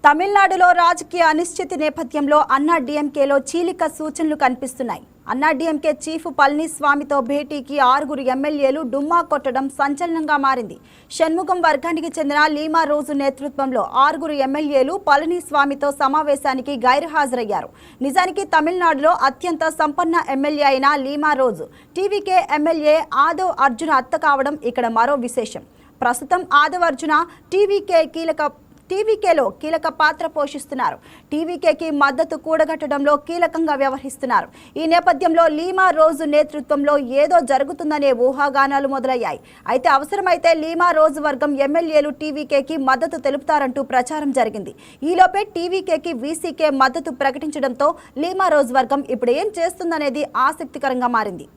తమిళనాడులో రాజకీయ అనిశ్చితి నేపథ్యంలో అన్నాడీఎంకేలో చీలిక సూచనలు కనిపిస్తున్నాయి. అన్నాడీఎంకే చీఫ్ పళనిస్వామితో భేటీకి 6 ఎమ్మెల్యేలు డుమ్మా కొట్టడం సంచలనంగా మారింది. షణ్ముగం వర్గానికి చెందిన లీమా రోజు నేతృత్వంలో 6 ఎమ్మెల్యేలు పళనిస్వామితో సమావేశానికి గైర్హాజరయ్యారు. నిజానికి తమిళనాడులో అత్యంత సంపన్న ఎమ్మెల్యే అయిన లీమా రోజు టీవీకే ఎమ్మెల్యే ఆదవ్ అర్జున అత్త కావడం ఇక్కడ మరో విశేషం. ప్రస్తుతం ఆదవ్ అర్జున టీవీకేలో కీలక పాత్ర పోషిస్తున్నారు. టీవీకేకి మద్దతు కూడగట్టడంలో కీలకంగా వ్యవహరిస్తున్నారు. ఈ నేపథ్యంలో లీమా రోజు నేతృత్వంలో ఏదో జరుగుతుందనే ఊహాగానాలు మొదలయ్యాయి. అయితే అవసరమైతే లీమా రోజు వర్గం ఎమ్మెల్యేలు టీవీకేకి మద్దతు తెలుపుతారంటూ ప్రచారం జరిగింది. ఈలోపే టీవీకేకి వీసీకే మద్దతు ప్రకటించడంతో లీమా రోజు వర్గం ఇప్పుడు ఏం చేస్తుందనేది ఆసక్తికరంగా మారింది.